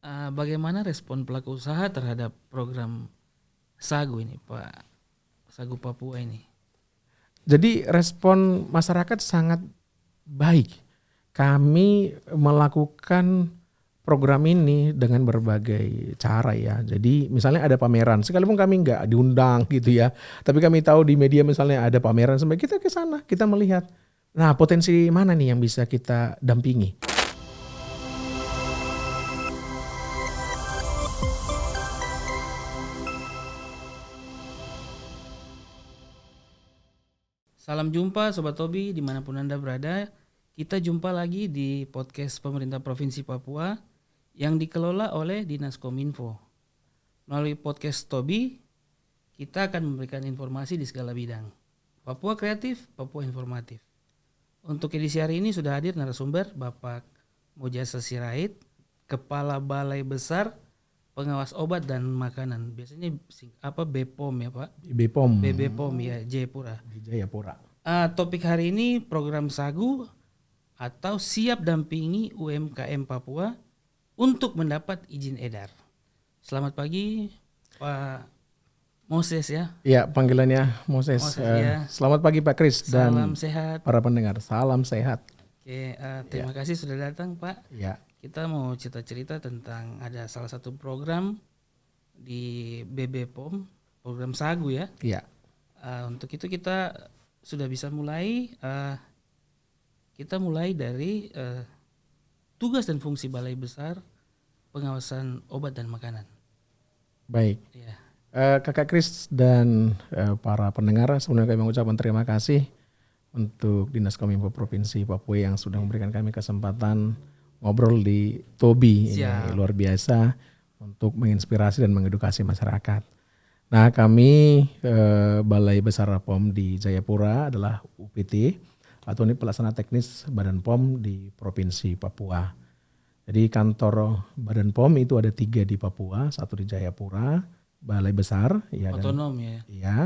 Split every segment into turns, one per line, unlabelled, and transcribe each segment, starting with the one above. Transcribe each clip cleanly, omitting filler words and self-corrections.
Bagaimana respon pelaku usaha terhadap program Sagu ini, Pak? Sagu Papua ini.
Jadi respon masyarakat sangat baik. Kami melakukan program ini dengan berbagai cara ya. Jadi misalnya ada pameran, sekalipun kami nggak diundang gitu ya. Tapi kami tahu di media misalnya ada pameran, sampai kita ke sana, kita melihat. Nah, potensi mana nih yang bisa kita dampingi?
Salam jumpa Sobat Tobi dimanapun Anda berada. Kita jumpa lagi di podcast pemerintah Provinsi Papua yang dikelola oleh Dinas Kominfo. Melalui podcast Tobi, kita akan memberikan informasi di segala bidang. Papua kreatif, Papua informatif. Untuk edisi hari ini sudah hadir narasumber Bapak Mojasa Sirait, Kepala Balai Besar Pengawas Obat dan Makanan. Biasanya BPOM ya Pak?
BPOM.
BPOM ya, Jayapura.
Di Jayapura.
Topik hari ini program Sagu atau siap dampingi UMKM Papua untuk mendapat izin edar. Selamat pagi Pak Moses ya.
Iya, panggilannya Moses.
Ya.
Selamat pagi Pak Kris dan
Salam sehat.
para pendengar. Salam sehat.
Oke, terima kasih sudah datang Pak.
Ya.
Kita mau cerita-cerita tentang ada salah satu program di BPOM, program Sagu ya.
Iya.
Untuk itu kita sudah bisa mulai. Kita mulai dari tugas dan fungsi Balai Besar Pengawasan Obat dan Makanan.
Baik.
Ya.
Kakak Kris dan para pendengar, sebelumnya kami mengucapkan terima kasih untuk Dinas Kominfo Provinsi Papua yang sudah memberikan kami kesempatan ngobrol di Tobi. Ini luar biasa untuk menginspirasi dan mengedukasi masyarakat. Nah, kami Balai Besar POM di Jayapura adalah UPT atau ini pelaksana teknis Badan POM di Provinsi Papua. Jadi kantor Badan POM itu ada 3 di Papua, 1 di Jayapura, Balai Besar, ya,
otonom
dan,
ya.
Ya.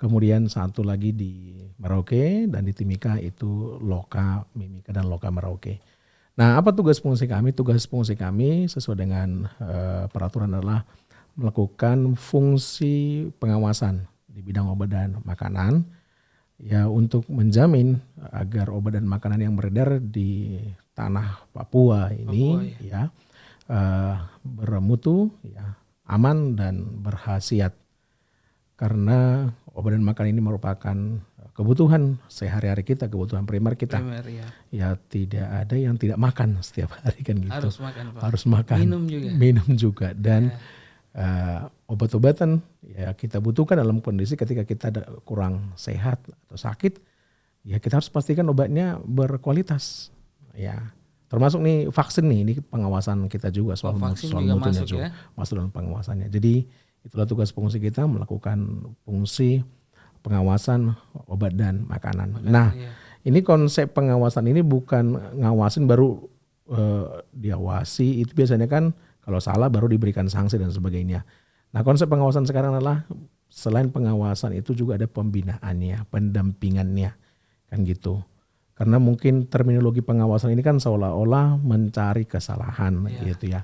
Kemudian 1 lagi di Merauke dan di Timika itu Loka Mimika dan Loka Merauke. Nah, apa tugas fungsi kami? Tugas fungsi kami sesuai dengan peraturan adalah melakukan fungsi pengawasan di bidang obat dan makanan ya untuk menjamin agar obat dan makanan yang beredar di tanah Papua ini ya bermutu, ya, aman dan berkhasiat. Karena obat dan makanan ini merupakan kebutuhan sehari-hari kita, kebutuhan primer kita. Ya tidak ada yang tidak makan setiap hari kan gitu.
Harus makan Pak.
Harus makan. Minum juga. Dan obat-obatan ya kita butuhkan dalam kondisi ketika kita kurang sehat atau sakit. Ya kita harus pastikan obatnya berkualitas. Ya termasuk nih vaksin nih, ini pengawasan kita juga soal mutunya juga masuk dalam pengawasannya. Jadi itulah tugas fungsi kita melakukan fungsi pengawasan obat dan makanan. Nah, ini konsep pengawasan ini bukan ngawasin baru diawasi, itu biasanya kan kalau salah baru diberikan sanksi dan sebagainya. Nah, konsep pengawasan sekarang adalah selain pengawasan itu juga ada pembinaannya, pendampingannya, kan gitu. Karena mungkin terminologi pengawasan ini kan seolah-olah mencari kesalahan gitu ya.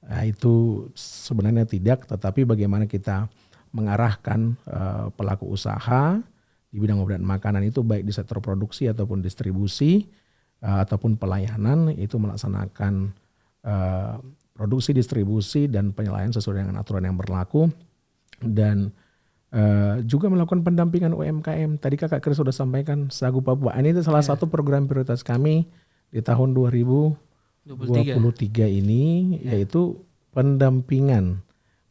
Nah, itu sebenarnya tidak, tetapi bagaimana kita mengarahkan pelaku usaha di bidang obat dan makanan itu baik di sektor produksi ataupun distribusi ataupun pelayanan itu melaksanakan produksi, distribusi dan penyelesaian sesuai dengan aturan yang berlaku dan juga melakukan pendampingan UMKM. Tadi Kakak Kris sudah sampaikan Sagu Papua. Ini salah satu program prioritas kami di tahun 2023 ini yaitu pendampingan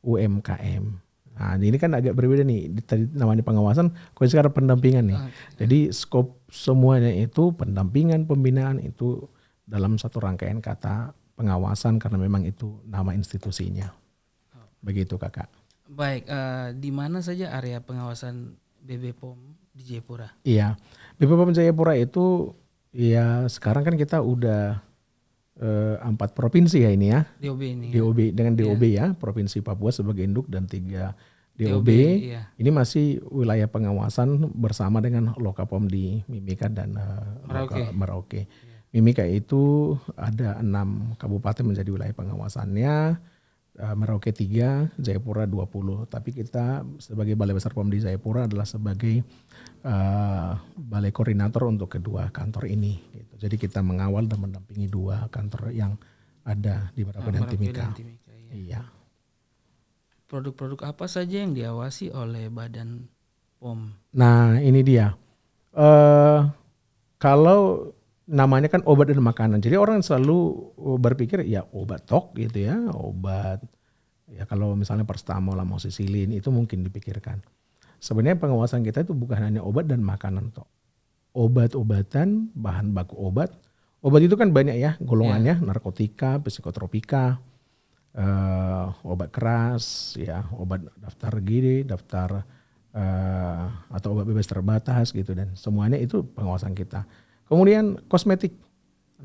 UMKM. Nah, ini kan agak berbeda nih. Tadi namanya pengawasan, kalau sekarang pendampingan nih. Jadi skop semuanya itu pendampingan, pembinaan itu dalam satu rangkaian kata pengawasan karena memang itu nama institusinya. Begitu Kakak.
Baik, di mana saja area pengawasan BPOM di Jayapura?
Iya, BPOM Jayapura itu ya sekarang kan kita udah 4 provinsi ya ini ya.
DOB ini.
DOB dengan DOB ya, Provinsi Papua sebagai induk dan 3 DOB. Ini masih wilayah pengawasan bersama dengan Lokapom di Mimika dan Merauke. Mimika itu ada 6 kabupaten menjadi wilayah pengawasannya, Merauke 3, Jayapura 20. Tapi kita sebagai Balai Besar POM di Jayapura adalah sebagai balai koordinator untuk kedua kantor ini. Gitu. Jadi kita mengawal dan mendampingi 2 kantor yang ada di Merauke dan Timika. Iya.
Produk-produk apa saja yang diawasi oleh Badan POM?
Nah ini dia. Kalau namanya kan obat dan makanan. Jadi orang selalu berpikir ya obat tok gitu ya, obat ya kalau misalnya paracetamol, amoxicillin itu mungkin dipikirkan. Sebenarnya pengawasan kita itu bukan hanya obat dan makanan tok. Obat-obatan, bahan baku obat. Obat itu kan banyak ya golongannya, narkotika, psikotropika, obat keras, ya obat daftar gini, daftar atau obat bebas terbatas gitu dan semuanya itu pengawasan kita. Kemudian kosmetik.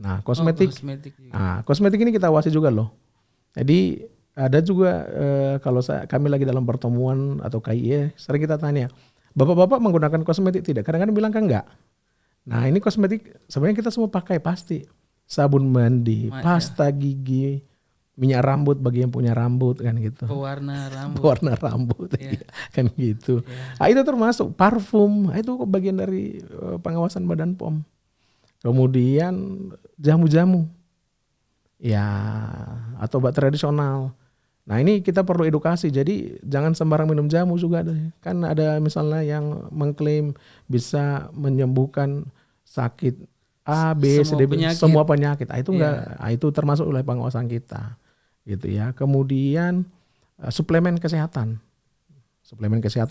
Nah, kosmetik ini kita awasi juga loh. Jadi ada juga kalau kami lagi dalam pertemuan atau KIE sering kita tanya, bapak-bapak menggunakan kosmetik tidak? Kadang-kadang bilang kan enggak. Nah ini kosmetik sebenarnya kita semua pakai pasti. Sabun mandi, pasta gigi, minyak rambut bagi yang punya rambut kan gitu.
Pewarna rambut.
Ya. Kan gitu. Nah, itu termasuk parfum, itu bagian dari pengawasan Badan POM. Kemudian jamu-jamu, ya atau obat tradisional. Nah ini kita perlu edukasi, jadi jangan sembarang minum jamu juga. Kan ada misalnya yang mengklaim bisa menyembuhkan sakit A, B, C, D, semua penyakit. Nah, itu enggak, itu termasuk oleh pengawasan kita, gitu ya. Kemudian suplemen kesehatan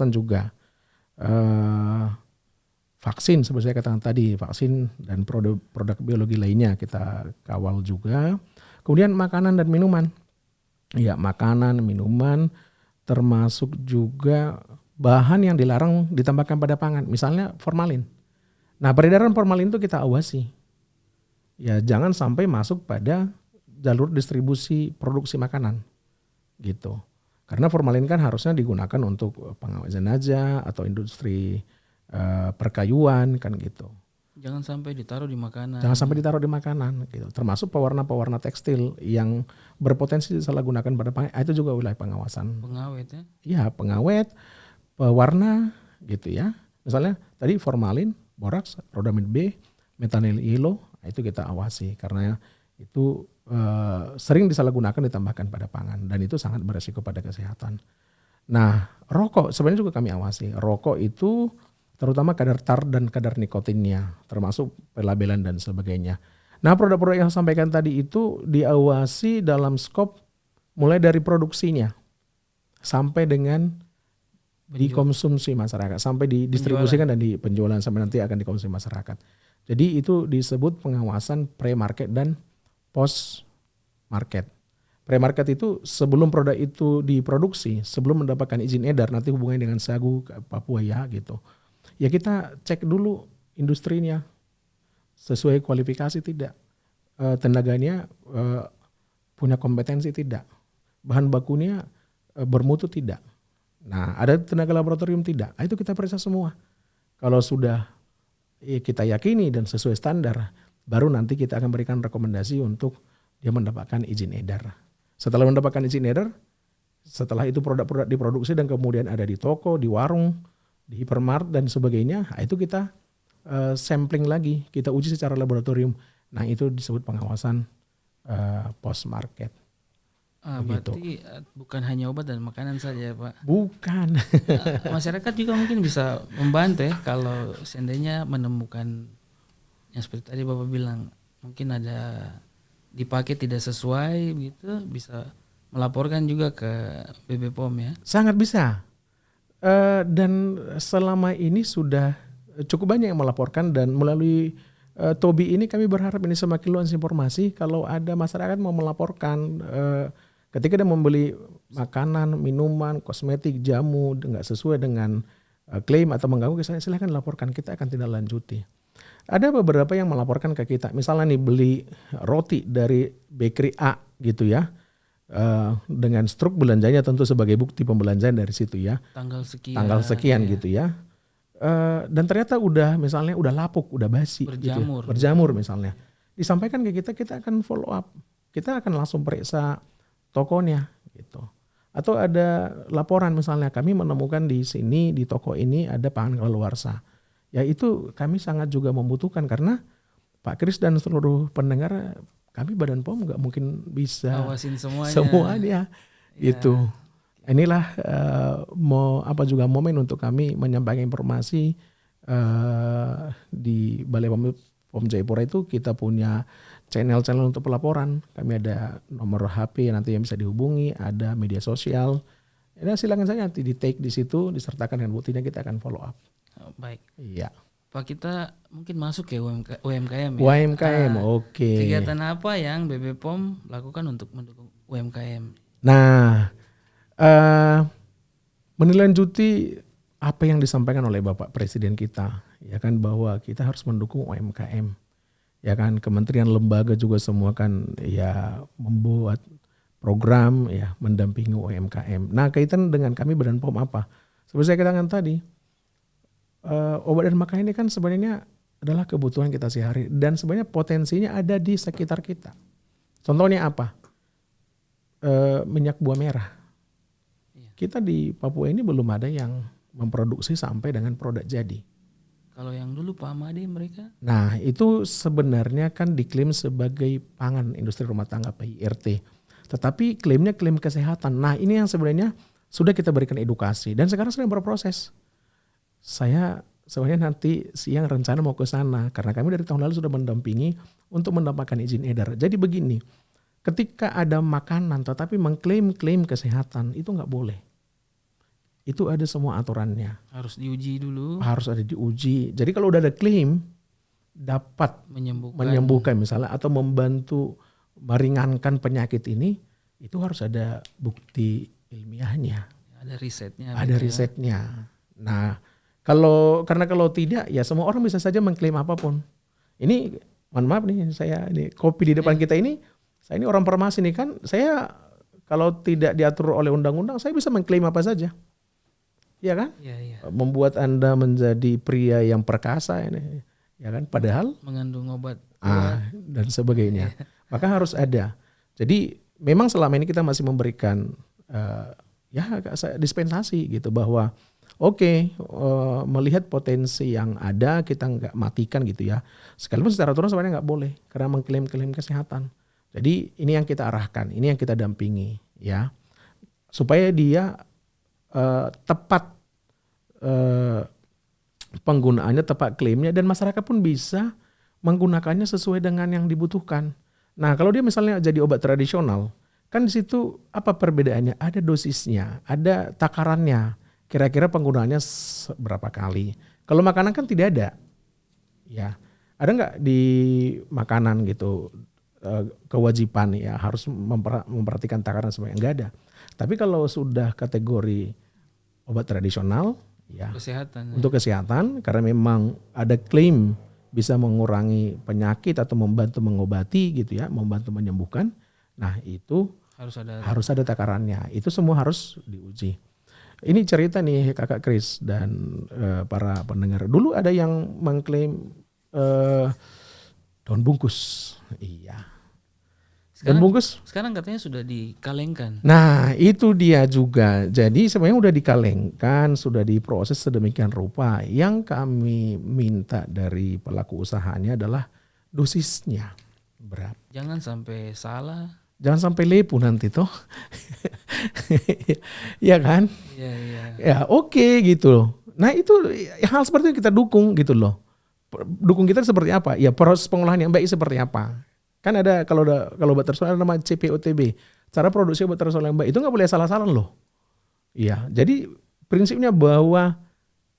juga. Vaksin seperti saya katakan tadi, vaksin dan produk biologi lainnya kita kawal juga. Kemudian makanan dan minuman. Ya, makanan, minuman termasuk juga bahan yang dilarang ditambahkan pada pangan, misalnya formalin. Nah, peredaran formalin itu kita awasi. Ya, jangan sampai masuk pada jalur distribusi produksi makanan. Gitu. Karena formalin kan harusnya digunakan untuk pengawetan aja atau industri perkayuan kan gitu.
Jangan sampai ditaruh di makanan.
Gitu. Termasuk pewarna tekstil yang berpotensi disalahgunakan pada pangan, itu juga wilayah pengawasan.
Pengawet ya?
Iya, pengawet, pewarna gitu ya. Misalnya tadi formalin, boraks, rhodamid B, metanil ilo, itu kita awasi karena itu sering disalahgunakan ditambahkan pada pangan dan itu sangat beresiko pada kesehatan. Nah, rokok sebenarnya juga kami awasi. Rokok itu terutama kadar tar dan kadar nikotinnya, termasuk pelabelan dan sebagainya. Nah, produk-produk yang saya sampaikan tadi itu diawasi dalam skop mulai dari produksinya sampai dengan dikonsumsi masyarakat, sampai didistribusikan dan di penjualan sampai nanti akan dikonsumsi masyarakat. Jadi itu disebut pengawasan pre-market dan post-market. Pre-market itu sebelum produk itu diproduksi, sebelum mendapatkan izin edar, nanti hubungannya dengan Sagu Papua ya gitu. Ya kita cek dulu industrinya sesuai kualifikasi tidak, tenaganya punya kompetensi tidak, bahan bakunya bermutu tidak. Nah ada tenaga laboratorium tidak, itu kita periksa semua. Kalau sudah kita yakini dan sesuai standar, baru nanti kita akan berikan rekomendasi untuk dia mendapatkan izin edar. Setelah mendapatkan izin edar, setelah itu produk-produk diproduksi dan kemudian ada di toko, di warung, di hypermart dan sebagainya, itu kita sampling lagi, kita uji secara laboratorium. Nah itu disebut pengawasan post market.
Berarti bukan hanya obat dan makanan saja Pak?
Bukan.
Masyarakat juga mungkin bisa membantu ya kalau seandainya menemukan yang seperti tadi Bapak bilang, mungkin ada dipakai tidak sesuai gitu, bisa melaporkan juga ke BB POM ya? Sangat
bisa. Dan selama ini sudah cukup banyak yang melaporkan dan melalui Tobi ini kami berharap ini semakin luas informasi kalau ada masyarakat mau melaporkan ketika dia membeli makanan, minuman, kosmetik, jamu nggak sesuai dengan klaim atau mengganggu, silahkan laporkan, kita akan tindak lanjuti. Ada beberapa yang melaporkan ke kita, misalnya nih beli roti dari bakery A gitu ya. Dengan struk belanjanya tentu sebagai bukti pembelanjaan dari situ ya. Tanggal sekian gitu ya. Dan ternyata udah misalnya udah lapuk, udah basi, berjamur misalnya. disampaikan ke kita akan follow up. Kita akan langsung periksa tokonya gitu. Atau ada laporan misalnya kami menemukan di sini di toko ini ada pangan kadaluarsa. Ya itu kami sangat juga membutuhkan karena Pak Kris dan seluruh pendengar kami Badan POM nggak mungkin bisa
awasin semuanya.
semuanya
Ya.
itu. Inilah juga momen untuk kami menyampaikan informasi di Balai POM Jayapura itu kita punya channel-channel untuk pelaporan. Kami ada nomor HP nanti yang bisa dihubungi, ada media sosial. Ya, silakan saja nanti di take di situ, disertakan dengan buktinya kita akan follow up.
Oh, baik.
Iya.
Pak, kita mungkin masuk ya UMKM ya.
UMKM, oke.
Kegiatan apa yang BB POM lakukan untuk mendukung UMKM?
Nah, menelanjuti apa yang disampaikan oleh Bapak Presiden kita, ya kan bahwa kita harus mendukung UMKM. Ya kan kementerian lembaga juga semua kan ya membuat program ya mendampingi UMKM. Nah kaitan dengan kami Badan POM apa? Seperti saya katakan tadi, obat dan makanan ini kan sebenarnya adalah kebutuhan kita sehari dan sebenarnya potensinya ada di sekitar kita. Contohnya apa? Minyak buah merah. Kita di Papua ini belum ada yang memproduksi sampai dengan produk jadi.
Kalau yang dulu Pak Amade mereka?
Nah itu sebenarnya kan diklaim sebagai pangan industri rumah tangga PIRT. Tetapi klaimnya klaim kesehatan. Nah ini yang sebenarnya sudah kita berikan edukasi dan sekarang sedang berproses. Saya sebenarnya nanti siang rencana mau ke sana karena kami dari tahun lalu sudah mendampingi untuk mendapatkan izin edar. Jadi begini, ketika ada makanan tetapi mengklaim kesehatan itu nggak boleh. Itu ada semua aturannya.
Harus diuji dulu.
Harus ada diuji. Jadi kalau udah ada klaim dapat menyembuhkan misalnya atau membantu meringankan penyakit ini, itu harus ada bukti ilmiahnya.
Ada risetnya.
Ada risetnya. Nah, karena kalau tidak ya semua orang bisa saja mengklaim apapun. Ini mohon maaf nih saya ini kopi di depan kita ini, saya ini orang Farmasi nih kan, saya kalau tidak diatur oleh undang-undang saya bisa mengklaim apa saja. Ya kan?
Ya.
Membuat Anda menjadi pria yang perkasa ini, ya kan? Padahal
mengandung obat
dan sebagainya. Maka harus ada. Jadi memang selama ini kita masih memberikan dispensasi gitu bahwa melihat potensi yang ada kita nggak matikan gitu ya. Sekalipun secara aturan sebenarnya nggak boleh karena mengklaim kesehatan. Jadi ini yang kita arahkan, ini yang kita dampingi ya, supaya dia tepat penggunaannya, tepat klaimnya dan masyarakat pun bisa menggunakannya sesuai dengan yang dibutuhkan. Nah kalau dia misalnya jadi obat tradisional, kan di situ apa perbedaannya? Ada dosisnya, ada takarannya, kira-kira penggunaannya berapa kali. Kalau makanan kan tidak ada, ya ada nggak di makanan gitu kewajiban ya harus memperhatikan takaran semuanya? Nggak ada. Tapi kalau sudah kategori obat tradisional ya
kesehatan,
untuk kesehatan karena memang ada klaim bisa mengurangi penyakit atau membantu mengobati gitu ya, membantu menyembuhkan. Nah itu harus ada takarannya. Itu semua harus diuji. Ini cerita nih Kakak Kris dan para pendengar. Dulu ada yang mengklaim daun bungkus. Iya.
Sekarang katanya sudah dikalengkan.
Nah itu dia juga. Jadi sebenarnya udah dikalengkan, sudah diproses sedemikian rupa. Yang kami minta dari pelaku usahanya adalah dosisnya berapa.
Jangan sampai salah.
Jangan sampai lepu nanti toh. Ya kan?
Iya.
Ya oke gitu loh. Nah itu hal seperti itu kita dukung gitu loh. Dukung kita seperti apa? Ya proses pengolahan yang baik seperti apa? Kan ada kalau obat tradisional ada nama CPOTB. Cara produksi obat tradisional yang baik itu nggak boleh salah-salah loh. Iya, jadi prinsipnya bahwa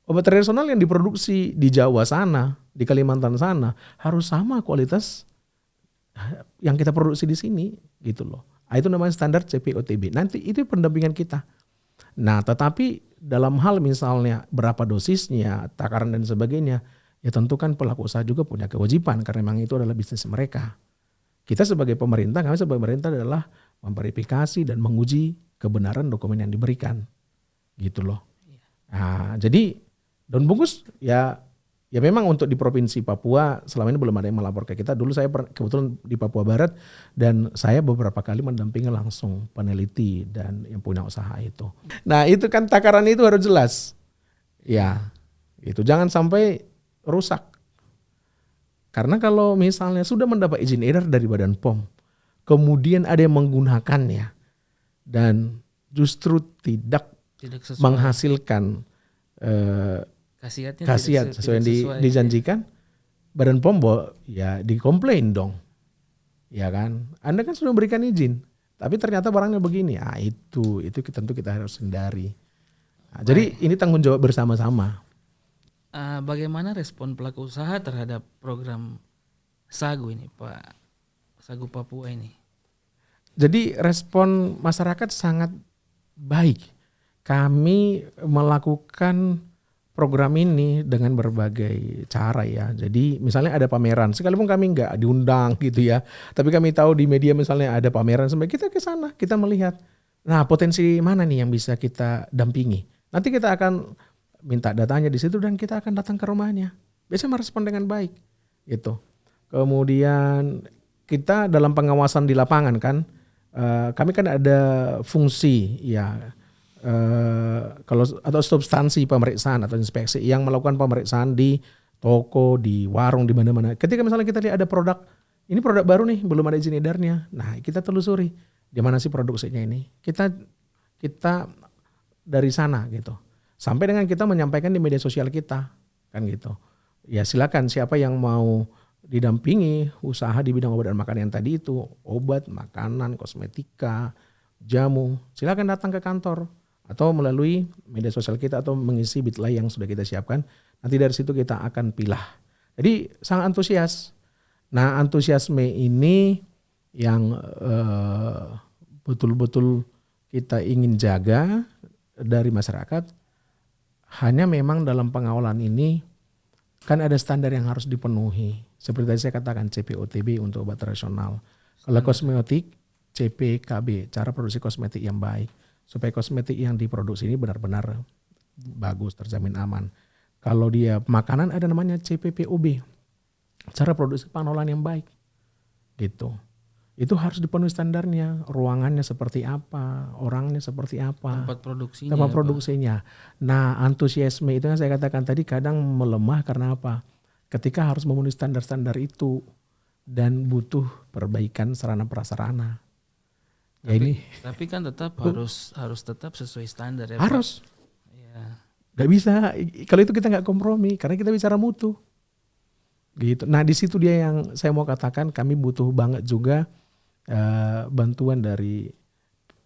obat tradisional yang diproduksi di Jawa sana, di Kalimantan sana harus sama kualitas yang kita produksi di sini gitu loh. Itu namanya standar CPOTB. Nanti itu pendampingan kita. Nah, tetapi dalam hal misalnya berapa dosisnya, takaran dan sebagainya, ya tentu kan pelaku usaha juga punya kewajiban karena memang itu adalah bisnis mereka. Kita sebagai pemerintah, kami sebagai pemerintah adalah memverifikasi dan menguji kebenaran dokumen yang diberikan. Gitu loh. Nah, jadi daun bungkus ya Ya memang untuk di Provinsi Papua selama ini belum ada yang melapor ke kita. Dulu saya kebetulan di Papua Barat dan saya beberapa kali mendampingi langsung peneliti dan yang punya usaha itu. Nah itu kan takaran itu harus jelas. Ya itu jangan sampai rusak. Karena kalau misalnya sudah mendapat izin edar dari Badan POM, kemudian ada yang menggunakannya dan justru tidak
sesuai.
Menghasilkan khasiat sesuai yang dijanjikan, Badan POM ya dikomplain dong, ya kan? Anda kan sudah memberikan izin, tapi ternyata barangnya begini, itu tentu kita harus hindari. Nah, jadi ini tanggung jawab bersama-sama.
Bagaimana respon pelaku usaha terhadap program Sagu ini, Pak? Sagu Papua ini.
Jadi respon masyarakat sangat baik. Kami melakukan program ini dengan berbagai cara ya. Jadi misalnya ada pameran, sekalipun kami nggak diundang gitu ya. Tapi kami tahu di media misalnya ada pameran, sampai kita ke sana, kita melihat. Nah potensi mana nih yang bisa kita dampingi. Nanti kita akan minta datanya di situ dan kita akan datang ke rumahnya. Biasanya merespon dengan baik gitu. Kemudian kita dalam pengawasan di lapangan kan, kami kan ada fungsi ya. Kalau atau substansi pemeriksaan atau inspeksi yang melakukan pemeriksaan di toko, di warung, di mana-mana. Ketika misalnya kita lihat ada produk, ini produk baru nih, belum ada izin edarnya. Nah, kita telusuri di mana sih produksinya ini. Kita dari sana gitu. Sampai dengan kita menyampaikan di media sosial kita, kan gitu. Ya silakan siapa yang mau didampingi usaha di bidang obat dan makanan yang tadi itu, obat, makanan, kosmetika, jamu, silakan datang ke kantor. Atau melalui media sosial kita atau mengisi Bitly yang sudah kita siapkan. Nanti dari situ kita akan pilah. Jadi sangat antusias. Nah antusiasme ini yang betul-betul kita ingin jaga dari masyarakat. Hanya memang dalam pengawalan ini kan ada standar yang harus dipenuhi. Seperti tadi saya katakan CPOTB untuk obat tradisional. Kalau kosmetik CPKB, cara produksi kosmetik yang baik. Supaya kosmetik yang diproduksi ini benar-benar bagus, terjamin aman. Kalau dia makanan ada namanya CPPOB, cara produksi panolan yang baik, gitu. Itu harus dipenuhi standarnya, ruangannya seperti apa, orangnya seperti apa, tempat produksinya. Nah antusiasme itu yang saya katakan tadi kadang melemah karena apa? Ketika harus memenuhi standar-standar itu dan butuh perbaikan sarana prasarana.
Tapi kan tetap harus tetap sesuai standar ya
harus.
Pak. Ya.
Gak bisa kalau itu kita nggak kompromi karena kita bicara mutu. Gitu. Nah di situ dia yang saya mau katakan kami butuh banget juga bantuan dari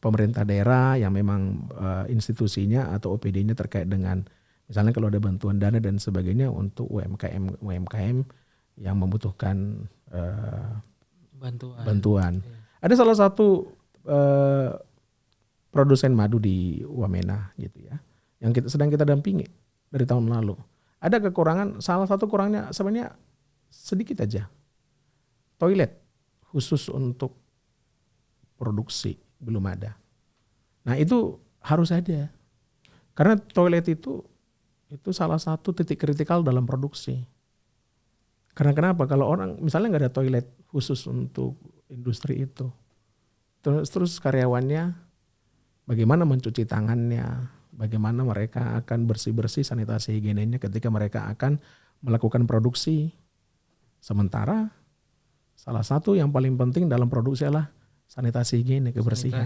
pemerintah daerah yang memang institusinya atau OPD-nya terkait dengan misalnya kalau ada bantuan dana dan sebagainya untuk UMKM yang membutuhkan bantuan. Ya. Ada salah satu produsen madu di Wamena gitu ya, yang sedang kita dampingi dari tahun lalu. Ada kekurangan, salah satu kurangnya sebenarnya sedikit aja, toilet khusus untuk produksi belum ada. Nah itu harus ada, karena toilet itu salah satu titik kritikal dalam produksi. Karena kenapa? Kalau orang misalnya nggak ada toilet khusus untuk industri itu, terus karyawannya bagaimana mencuci tangannya, bagaimana mereka akan bersih-bersih sanitasi higienenya ketika mereka akan melakukan produksi. Sementara salah satu yang paling penting dalam produksi adalah sanitasi higiene, kebersihan.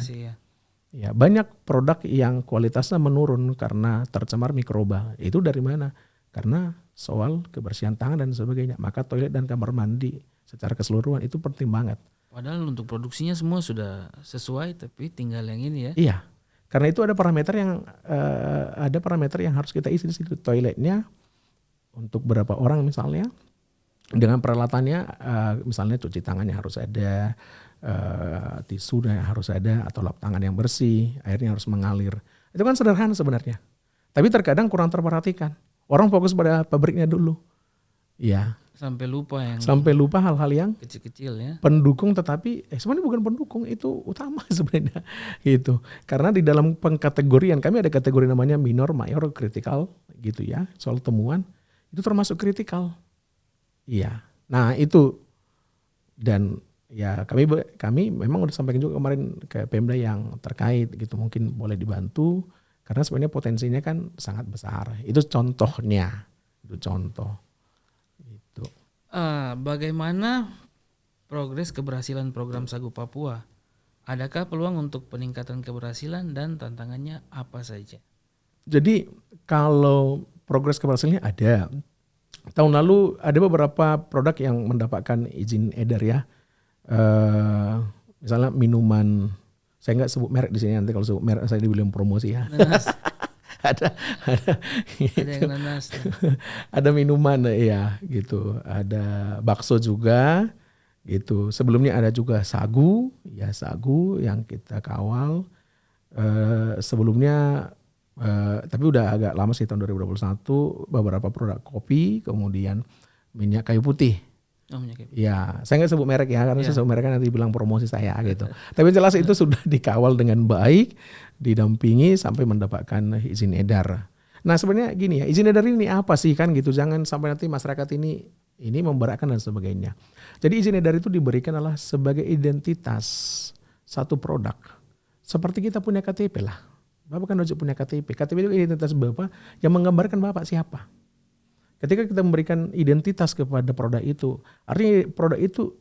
Ya, banyak produk yang kualitasnya menurun karena tercemar mikroba. Itu dari mana? Karena soal kebersihan tangan dan sebagainya. Maka toilet dan kamar mandi secara keseluruhan itu penting banget.
Padahal untuk produksinya semua sudah sesuai, tapi tinggal yang ini ya.
Iya, karena itu ada parameter yang harus kita isi di situ. Toiletnya untuk berapa orang misalnya, dengan peralatannya, misalnya cuci tangannya harus ada, tisunya harus ada, atau lap tangan yang bersih, airnya harus mengalir. Itu kan sederhana sebenarnya, tapi terkadang kurang terperhatikan. Orang fokus pada pabriknya dulu, ya.
Sampai lupa
hal-hal yang
kecil-kecil ya.
Pendukung, tetapi sebenarnya bukan pendukung, itu utama sebenarnya gitu. Karena di dalam pengkategorian kami ada kategori namanya minor, mayor, kritikal gitu ya. Soal temuan itu termasuk kritikal. Iya. Nah itu, dan ya kami memang udah sampaikan juga kemarin ke Pemda yang terkait gitu, mungkin boleh dibantu karena sebenarnya potensinya kan sangat besar. Itu contohnya, itu contoh. Itu.
Bagaimana progres keberhasilan program Sagu Papua? Adakah peluang untuk peningkatan keberhasilan dan tantangannya apa saja?
Jadi kalau progres keberhasilannya ada. Tahun lalu ada beberapa produk yang mendapatkan izin edar ya. Misalnya minuman, saya nggak sebut merek di sini, nanti kalau sebut merek saya dibilang promosi ya.
Nanas.
ada
Ada yang nanas.
ada minuman ya gitu, ada bakso juga gitu. Sebelumnya ada juga sagu yang kita kawal. Sebelumnya tapi udah agak lama sih, tahun 2021 beberapa produk kopi, kemudian minyak kayu putih. Ya, saya nggak sebut merek ya, karena saya sebut merek nanti bilang promosi saya gitu. Tapi jelas itu sudah dikawal dengan baik, didampingi sampai mendapatkan izin edar. Nah sebenarnya gini ya, izin edar ini apa sih kan gitu, jangan sampai nanti masyarakat ini memberatkan dan sebagainya. Jadi izin edar itu diberikan adalah sebagai identitas satu produk. Seperti kita punya KTP lah. Bapak kan wajib punya KTP. KTP itu identitas Bapak yang menggambarkan Bapak siapa. Ketika kita memberikan identitas kepada produk itu, artinya produk itu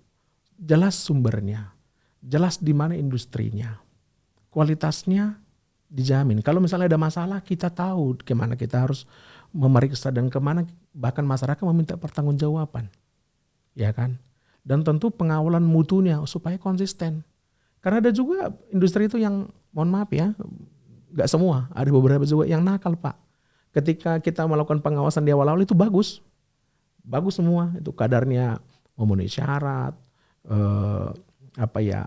jelas sumbernya, jelas di mana industrinya, kualitasnya dijamin. Kalau misalnya ada masalah, kita tahu kemana kita harus memeriksa dan kemana bahkan masyarakat meminta pertanggungjawaban, ya kan? Dan tentu pengawalan mutunya supaya konsisten. Karena ada juga industri itu yang, mohon maaf ya, nggak semua, ada beberapa juga yang nakal Pak. Ketika kita melakukan pengawasan di awal-awal itu bagus semua, itu kadarnya memenuhi syarat,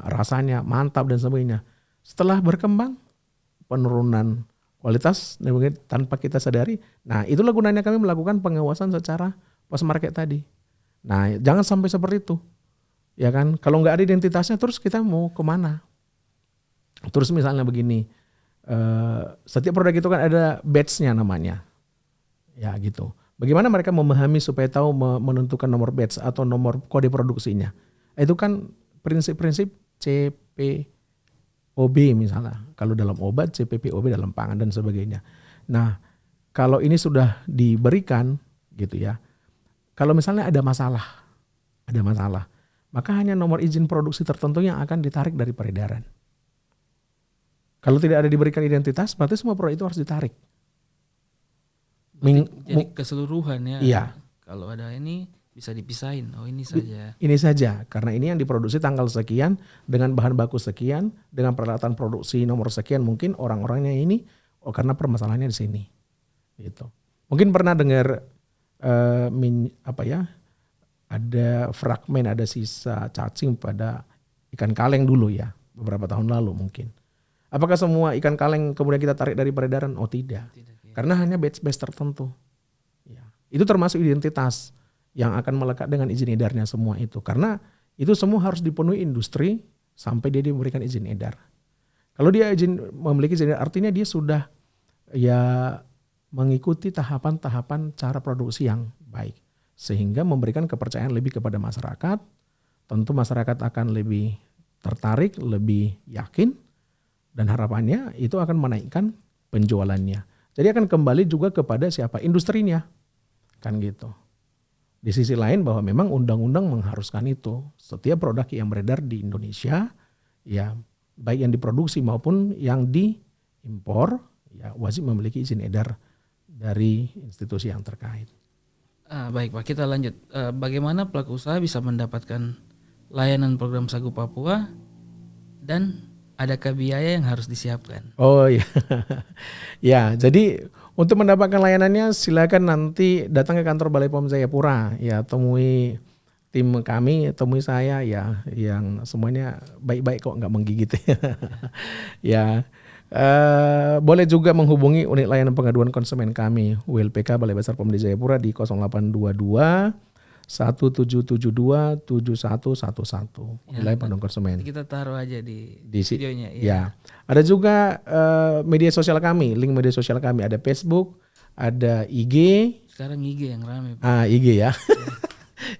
rasanya mantap dan sebagainya. Setelah berkembang, penurunan kualitas tanpa kita sadari. Nah itulah gunanya kami melakukan pengawasan secara post market tadi. Nah jangan sampai seperti itu, ya kan? Kalau nggak ada identitasnya, terus kita mau kemana? Terus misalnya begini. Setiap produk itu kan ada batch-nya namanya, ya gitu. Bagaimana mereka memahami supaya tahu menentukan nomor batch atau nomor kode produksinya? Itu kan prinsip-prinsip CPOB misalnya. Kalau dalam obat, CPPOB dalam pangan dan sebagainya. Nah, kalau ini sudah diberikan gitu ya. Kalau misalnya ada masalah, maka hanya nomor izin produksi tertentu yang akan ditarik dari peredaran. Kalau tidak ada diberikan identitas, berarti semua produk itu harus ditarik.
Jadi keseluruhan ya.
Iya.
Kalau ada ini bisa dipisahin. Oh ini saja.
Ini saja, karena ini yang diproduksi tanggal sekian dengan bahan baku sekian, dengan peralatan produksi nomor sekian, mungkin orang-orangnya ini, karena permasalahannya di sini. Gitu. Mungkin pernah dengar ada fragmen, ada sisa cacing pada ikan kaleng dulu ya, beberapa tahun lalu mungkin. Apakah semua ikan kaleng kemudian kita tarik dari peredaran? Oh tidak. Karena hanya batch-batch tertentu. Ya. Itu termasuk identitas yang akan melekat dengan izin edarnya semua itu. Karena itu semua harus dipenuhi industri sampai dia diberikan izin edar. Kalau dia memiliki izin edar, artinya dia sudah ya mengikuti tahapan-tahapan cara produksi yang baik. Sehingga memberikan kepercayaan lebih kepada masyarakat. Tentu masyarakat akan lebih tertarik, lebih yakin. Dan harapannya itu akan menaikkan penjualannya. Jadi akan kembali juga kepada siapa? Industrinya. Kan gitu. Di sisi lain bahwa memang undang-undang mengharuskan itu. Setiap produk yang beredar di Indonesia, ya baik yang diproduksi maupun yang diimpor, ya wajib memiliki izin edar dari institusi yang terkait.
Baik Pak, kita lanjut. Bagaimana pelaku usaha bisa mendapatkan layanan program Sagu Papua dan adakah biaya yang harus disiapkan?
Oh iya, ya jadi untuk mendapatkan layanannya silakan nanti datang ke kantor Balai POM Jayapura, ya temui tim kami, temui saya ya, yang semuanya baik-baik kok, nggak menggigit ya. Boleh juga menghubungi unit layanan pengaduan konsumen kami ULPK Balai Besar POM Jayapura di 0822 1772 7111 nilai pengaduan konsumen.
Kita taruh aja di videonya.
Ya. Ada juga media sosial kami, link media sosial kami, ada Facebook, ada IG,
Sekarang IG yang ramai, Pak.
IG ya.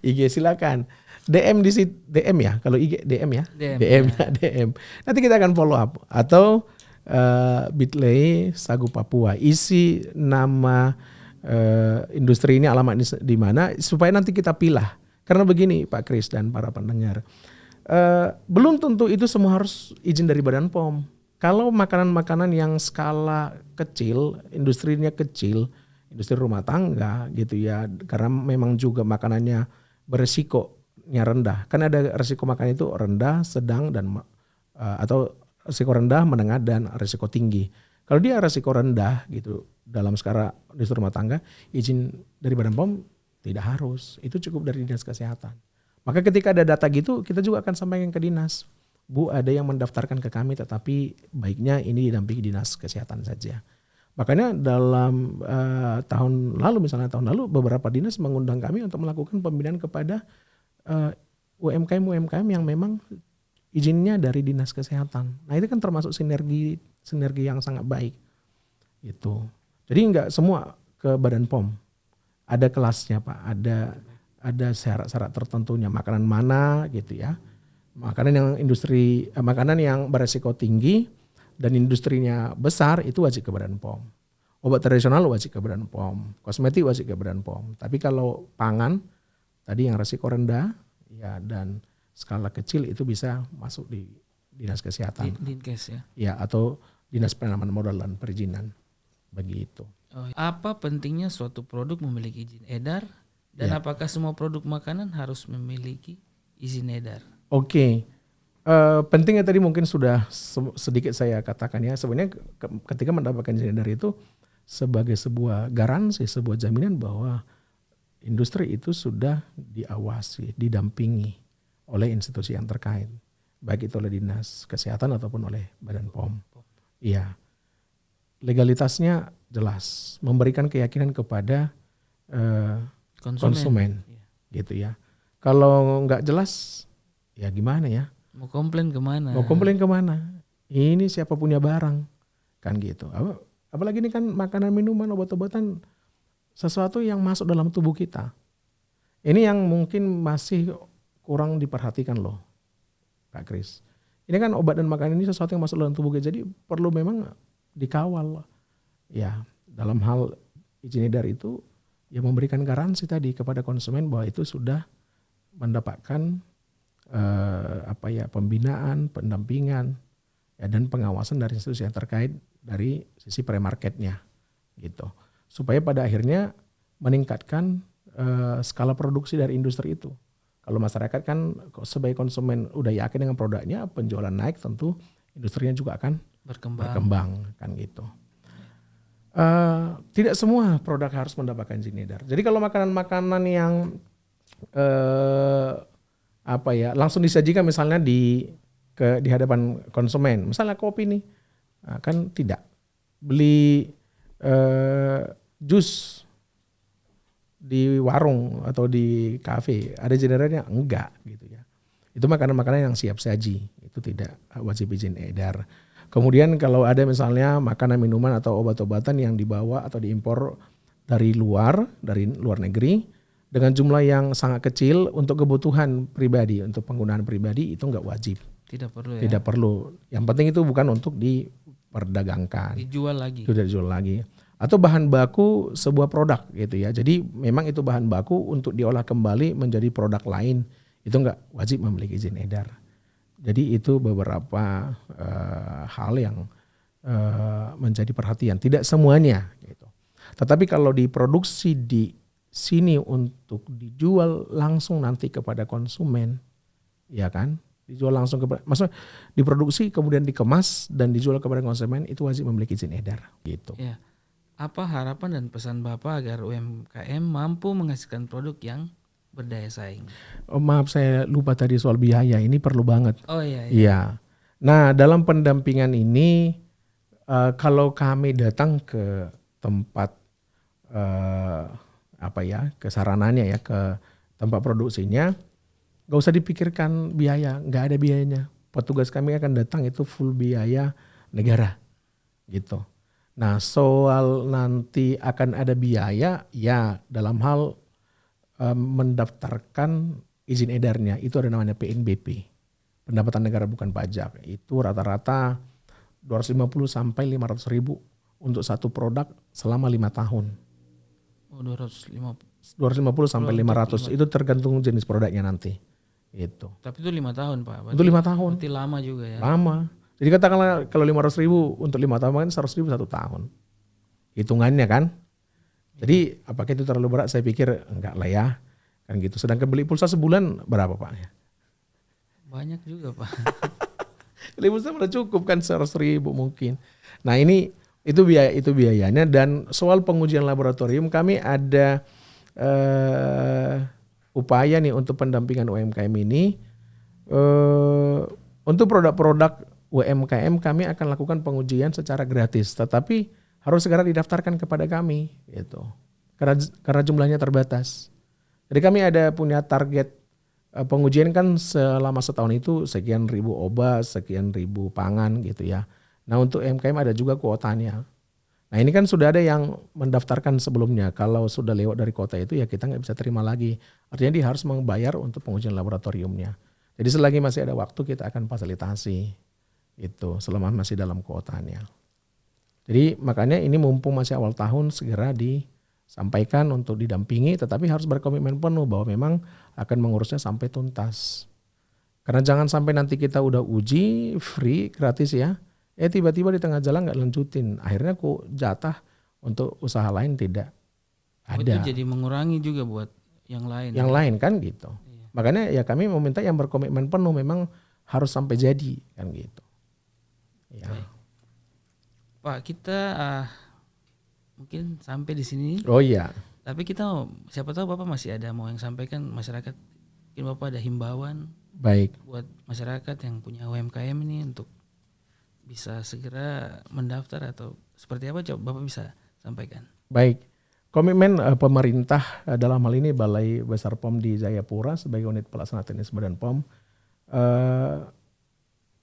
IG silakan. DM di DM ya. Kalau IG DM ya. DM ya, DM. Nanti kita akan follow up atau Bit.ly Sagu Papua. Isi nama industri ini, alamat ini di mana supaya nanti kita pilah. Karena begini Pak Kris dan para pendengar. Belum tentu itu semua harus izin dari Badan POM. Kalau makanan-makanan yang skala kecil, industrinya kecil, industri rumah tangga gitu ya, karena memang juga makanannya beresikonya rendah. Kan ada resiko makan itu rendah, sedang dan atau resiko rendah, menengah dan resiko tinggi. Kalau dia resiko rendah gitu dalam skala industri rumah tangga, izin dari Badan POM tidak harus. Itu cukup dari Dinas Kesehatan. Maka ketika ada data gitu, kita juga akan sampaikan ke dinas. Bu, ada yang mendaftarkan ke kami tetapi baiknya ini didampingi Dinas Kesehatan saja. Makanya dalam tahun lalu beberapa dinas mengundang kami untuk melakukan pembinaan kepada UMKM yang memang izinnya dari Dinas Kesehatan. Nah itu kan termasuk sinergi yang sangat baik. Gitu. Jadi enggak semua ke Badan POM. Ada kelasnya Pak, ada syarat-syarat tertentunya, makanan mana gitu ya. Makanan yang beresiko tinggi dan industrinya besar itu wajib ke Badan POM. Obat tradisional wajib ke Badan POM, kosmetik wajib ke Badan POM. Tapi kalau pangan tadi yang resiko rendah ya dan skala kecil itu bisa masuk di Dinas Kesehatan.
Dinkes ya.
Ya atau Dinas Penanaman Modal dan Perizinan. Begitu.
Apa pentingnya suatu produk memiliki izin edar dan apakah semua produk makanan harus memiliki izin edar?
Oke. Pentingnya tadi mungkin sudah sedikit saya katakan ya. Sebenarnya ketika mendapatkan izin edar itu sebagai sebuah garansi, sebuah jaminan bahwa industri itu sudah diawasi, didampingi oleh institusi yang terkait. Baik itu oleh Dinas Kesehatan ataupun oleh Badan POM. Iya. Legalitasnya jelas, memberikan keyakinan kepada konsumen. Gitu ya. Kalau nggak jelas, ya gimana ya?
Mau komplain kemana?
Ini siapa punya barang, kan gitu. Apalagi ini kan makanan, minuman, obat-obatan, sesuatu yang masuk dalam tubuh kita. Ini yang mungkin masih kurang diperhatikan loh, Pak Kris. Ini kan obat dan makanan ini sesuatu yang masuk dalam tubuh kita, jadi perlu memang dikawal. Ya, dalam hal izin edar itu, ya memberikan garansi tadi kepada konsumen bahwa itu sudah mendapatkan pembinaan, pendampingan ya, dan pengawasan dari institusi yang terkait dari sisi pre-marketnya gitu. Supaya pada akhirnya meningkatkan skala produksi dari industri itu. Kalau masyarakat kan sebagai konsumen udah yakin dengan produknya, penjualan naik, tentu industrinya juga akan berkembang kan gitu. Tidak semua produk harus mendapatkan izin edar. Jadi kalau makanan-makanan yang langsung disajikan misalnya di hadapan konsumen, misalnya kopi nih, kan tidak beli jus di warung atau di kafe ada izin edarnya enggak gitu ya. Itu makanan-makanan yang siap saji, itu tidak wajib izin edar. Kemudian kalau ada misalnya makanan, minuman atau obat-obatan yang dibawa atau diimpor dari luar negeri dengan jumlah yang sangat kecil untuk kebutuhan pribadi, untuk penggunaan pribadi, itu enggak wajib.
Tidak perlu ya?
Tidak perlu. Yang penting itu bukan untuk diperdagangkan.
Dijual lagi.
Sudah dijual lagi. Atau bahan baku sebuah produk gitu ya. Jadi memang itu bahan baku untuk diolah kembali menjadi produk lain. Itu enggak wajib memiliki izin edar. Jadi itu beberapa hal yang menjadi perhatian. Tidak semuanya gitu. Tetapi kalau diproduksi di sini untuk dijual langsung nanti kepada konsumen, ya kan? Dijual langsung maksudnya diproduksi kemudian dikemas dan dijual kepada konsumen, itu wajib memiliki izin edar gitu.
Ya. Apa harapan dan pesan Bapak agar UMKM mampu menghasilkan produk yang berdaya saing?
Oh, maaf saya lupa tadi soal biaya, ini perlu banget.
Oh iya.
Iya. Nah, dalam pendampingan ini kalau kami datang ke tempat ke sarananya ya, ke tempat produksinya, gak usah dipikirkan biaya, gak ada biayanya. Petugas kami akan datang itu full biaya negara gitu. Nah, soal nanti akan ada biaya, ya dalam hal mendaftarkan izin edarnya itu ada namanya PNBP, pendapatan negara bukan pajak. Itu rata-rata 250 sampai 500 ribu untuk satu produk selama 5 tahun.
Oh, 250.
250 sampai
Untuk
500 itu tergantung jenis produknya nanti. Itu.
Tapi itu 5 tahun Pak. Berarti,
Untuk 5 tahun.
Berarti lama juga ya.
Lama. Jadi katakanlah kalau 500 ribu untuk 5 tahun kan 100 ribu 1 tahun. Hitungannya kan. Jadi apakah itu terlalu berat? Saya pikir enggak lah ya. Kan gitu. Sedangkan beli pulsa sebulan berapa Pak?
Banyak juga Pak.
Beli pulsa udah cukup kan 100 ribu mungkin. Nah ini itu biayanya. Dan soal pengujian laboratorium kami ada upaya nih untuk pendampingan UMKM ini. Untuk produk-produk UMKM kami akan lakukan pengujian secara gratis, tetapi harus segera didaftarkan kepada kami gitu. Karena jumlahnya terbatas. Jadi kami ada punya target pengujian kan selama setahun itu sekian ribu obat, sekian ribu pangan gitu ya. Nah untuk UMKM ada juga kuotanya. Nah ini kan sudah ada yang mendaftarkan sebelumnya. Kalau sudah lewat dari kuota itu ya kita nggak bisa terima lagi. Artinya dia harus membayar untuk pengujian laboratoriumnya. Jadi selagi masih ada waktu kita akan fasilitasi itu selama masih dalam kuotanya. Jadi makanya ini mumpung masih awal tahun segera disampaikan untuk didampingi, tetapi harus berkomitmen penuh bahwa memang akan mengurusnya sampai tuntas. Karena jangan sampai nanti kita udah uji free gratis ya, tiba-tiba di tengah jalan nggak lanjutin, akhirnya kok jatah untuk usaha lain tidak ada.
Itu jadi mengurangi juga buat yang lain.
Yang lain kan gitu. Iya. Makanya ya kami meminta yang berkomitmen penuh memang harus sampai jadi kan gitu. Ya.
Baik. Pak kita mungkin sampai di sini.
Oh iya.
Tapi kita siapa tahu Bapak masih ada mau yang sampaikan masyarakat. Mungkin Bapak ada himbauan.
Baik.
Buat masyarakat yang punya UMKM ini untuk bisa segera mendaftar atau seperti apa coba Bapak bisa sampaikan.
Baik. Komitmen pemerintah dalam hal ini Balai Besar POM di Jayapura sebagai unit pelaksana teknis Badan POM.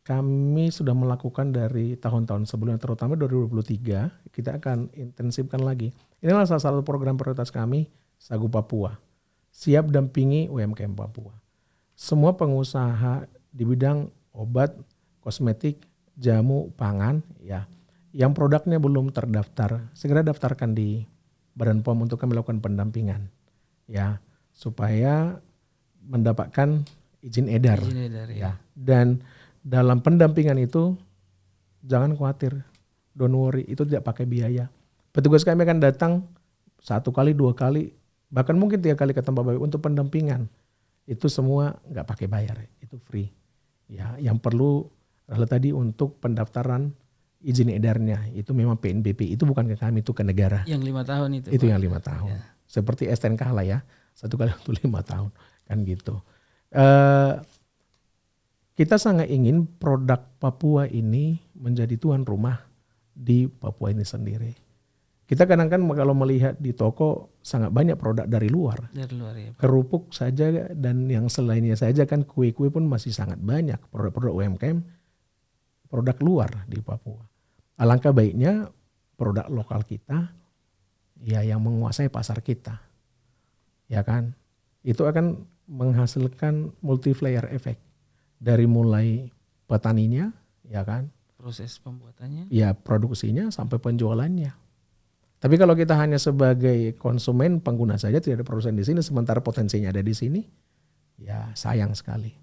Kami sudah melakukan dari tahun-tahun sebelumnya, terutama 2023, kita akan intensifkan lagi. Inilah salah satu program prioritas kami, Sagu Papua. Siap dampingi UMKM Papua. Semua pengusaha di bidang obat, kosmetik, jamu, pangan, ya, yang produknya belum terdaftar, segera daftarkan di Badan POM untuk kami lakukan pendampingan, ya, supaya mendapatkan izin edar.
Izin edar ya.
Dan dalam pendampingan itu jangan khawatir, don't worry, itu tidak pakai biaya. Petugas kami akan datang 1 kali, 2 kali, bahkan mungkin 3 kali ke tempat Bapak untuk pendampingan. Itu semua nggak pakai bayar, itu free. Ya, yang perlu adalah tadi untuk pendaftaran izin edarnya itu memang PNBP, itu bukan ke kami, itu ke negara.
Yang 5 tahun itu.
Itu
Pak.
yang 5 tahun. Ya. Seperti STNK lah ya, 1 kali untuk 5 tahun kan gitu. Kita sangat ingin produk Papua ini menjadi tuan rumah di Papua ini sendiri. Kita kadang-kadang kalau melihat di toko sangat banyak produk dari luar.
Dari luar ya Pak.
Kerupuk saja dan yang selainnya saja kan kue-kue pun masih sangat banyak. Produk-produk UMKM, produk luar di Papua. Alangkah baiknya produk lokal kita ya yang menguasai pasar kita. Ya kan? Itu akan menghasilkan multiplier effect. Dari mulai petaninya, ya kan,
proses pembuatannya,
ya produksinya sampai penjualannya. Tapi kalau kita hanya sebagai konsumen pengguna saja tidak ada produsen di sini, sementara potensinya ada di sini, ya sayang sekali.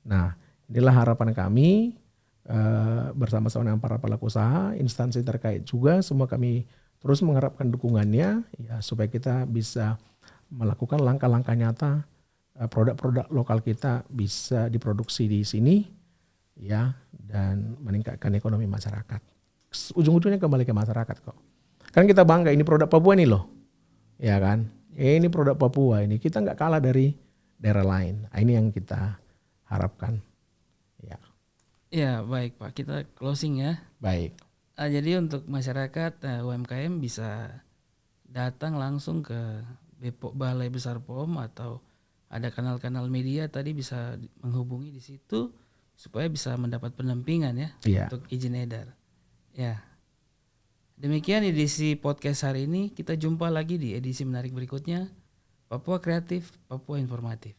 Nah, inilah harapan kami bersama-sama dengan para pelaku usaha, instansi terkait juga, semua kami terus mengharapkan dukungannya, ya supaya kita bisa melakukan langkah-langkah nyata. Produk-produk lokal kita bisa diproduksi di sini ya dan meningkatkan ekonomi masyarakat. Ujung-ujungnya kembali ke masyarakat kok. Kan kita bangga ini produk Papua nih loh. Ya kan? Ini produk Papua ini kita nggak kalah dari daerah lain. Nah, ini yang kita harapkan. Ya.
Ya, baik Pak. Kita closing ya.
Baik.
Jadi untuk masyarakat UMKM bisa datang langsung ke Balai Besar POM atau ada kanal-kanal media tadi bisa menghubungi di situ supaya bisa mendapat pendampingan ya untuk izin edar. Ya. Demikian edisi podcast hari ini. Kita jumpa lagi di edisi menarik berikutnya. Papua Kreatif, Papua Informatif.